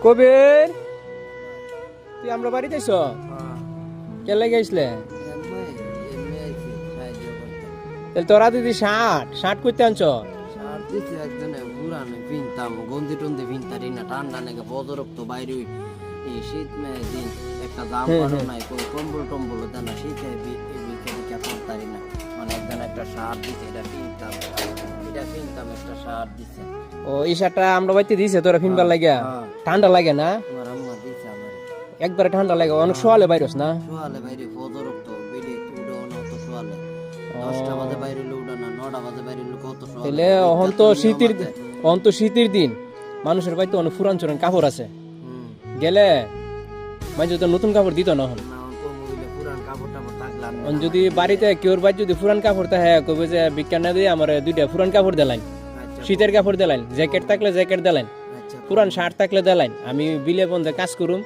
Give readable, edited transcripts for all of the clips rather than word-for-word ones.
কবির, তুই আমরা বাড়িতে আইস? কে লাগে আইসলে? তাহলে তোরা দিদি শার্ট করতে আনছ? গন্ধি টন্ধি ভিনতারি না, ঠান্ডা নাকি বদরক্ত বাইরে শীত দিন একটা দাম নাই, কম্বল টম্বল দেয় না, শীতে পারতারি না, মানে একজন একটা শার্ট দিচ্ছে, এটা কিনতাম একটা শার্ট দিচ্ছে। ও, এই শার্টটা আমরা বাড়িতে দিছে তোরা ফিনবার লাগিয়া? ঠান্ডা লাগে না? আমার আম্মা দিচ্ছে আমার একবারে ঠান্ডা লাগে, অনেক সোয়ালে বাইরস না? সোয়ালে বাইরে বদরক্ত বেড়ে উঠে অত সোয়ালে 10টা বাজে বাইরে উঠে না, 9টা বাজে বাইরে কত সোয়ালে। তাহলে অহন তো শীতের দিন, মানুষের বাড়িতে অনেক ফুরান চুরান কাপড় আছে, গেলে মাঝে তো নতুন কাপড় দিত না। হন যদি বাড়িতে কেউর বাড়ি যদি ফুরান কাপড় থাকে, কবে যে বিজ্ঞান না দিয়ে আমার 2টা ফুরান কাপড় দিলাইন, শীতের কাপড় দিলাইন, জ্যাকেট থাকলে জ্যাকেট দিলাইন, পুরান শার্ট থাকলে দিলাইন। আমি বিলে বন্ধে কাজ করুম,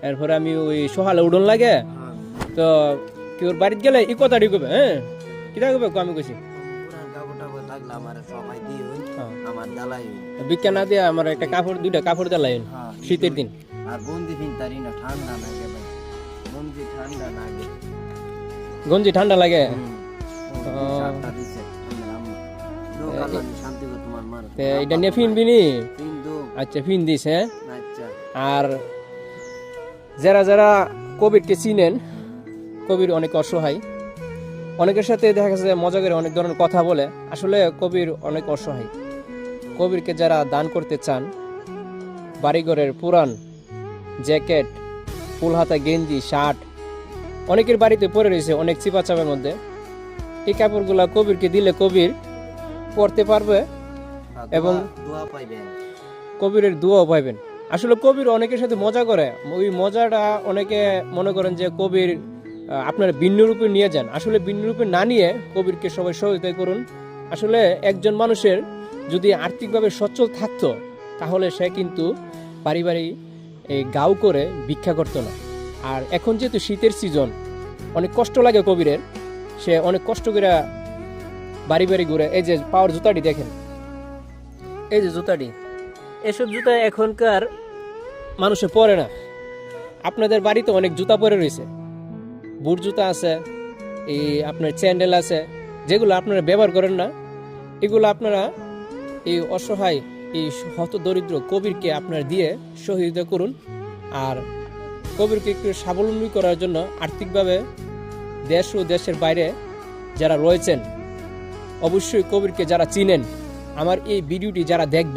এরপরে আমি ওই সকালে উঠন লাগে তো কেউর বাড়িতে গেলে ই কথাটি কবে, হ্যাঁ কিটা কবে আমি কইছি বিজ্ঞান না দিয়ে আমার একটা কাপড় 2টা কাপড় দিলাইন শীতের দিন। আর গঞ্জি ফিনতারি না, ঠান্ডা লাগে ভাই, গঞ্জি ঠান্ডা লাগে, গঞ্জি ঠান্ডা লাগে। এটা নিয়ে ফিনবি নি? আচ্ছা, ফিন দিস। হ্যাঁ, আর যারা যারা কবিরকে চিনেন, কবির অনেক অসহায়, অনেকের সাথে দেখা গেছে মজা করে অনেক ধরনের কথা বলে, আসলে কবির অনেক অসহায়। কবিরকে যারা দান করতে চান, বাড়িঘরের পুরান জ্যাকেট, ফুল হাতা গেঞ্জি, শার্ট অনেকের বাড়িতে পরে রয়েছে অনেক চিপা চাপের মধ্যে, এই কাপড়গুলা কবিরকে দিলে কবির পরতে পারবে এবং কবিরের দোয়াও পাইবেন। আসলে কবির অনেকের সাথে মজা করে, ওই মজাটা অনেকে মনে করেন যে কবির আপনারা ভিন্ন রূপে নিয়ে যান। আসলে ভিন্ন রূপে না নিয়ে কবিরকে সবাই সহযোগিতা করুন। আসলে একজন মানুষের যদি আর্থিকভাবে সচ্ছল থাকতো, তাহলে সে কিন্তু বাড়ি বাড়ি এই গাও করে ভিক্ষা করতো না। আর এখন যেহেতু শীতের সিজন, অনেক কষ্ট লাগে কবিরের, সে অনেক কষ্ট করে বাড়ি বাড়ি ঘুরে। এই যে পাওয়ার জুতাটি দেখেন, এই যে জুতাটি, এসব জুতা এখনকার মানুষে পরে না। আপনাদের বাড়িতে অনেক জুতা পরে রয়েছে, বুট জুতা আছে, এই আপনার স্যান্ডেল আছে, যেগুলো আপনারা ব্যবহার করেন না। এগুলো আপনারা এই অসহায়, এই হত দরিদ্র কবিরকে আপনারা দিয়ে সহযোগিতা করুন। আর কবিরকে একটু স্বাবলম্বী করার জন্য আর্থিকভাবে দেশ ও দেশের বাইরে যারা রয়েছেন, অবশ্যই কবিরকে যারা চিনেন, আমার এই ভিডিওটি যারা দেখবেন,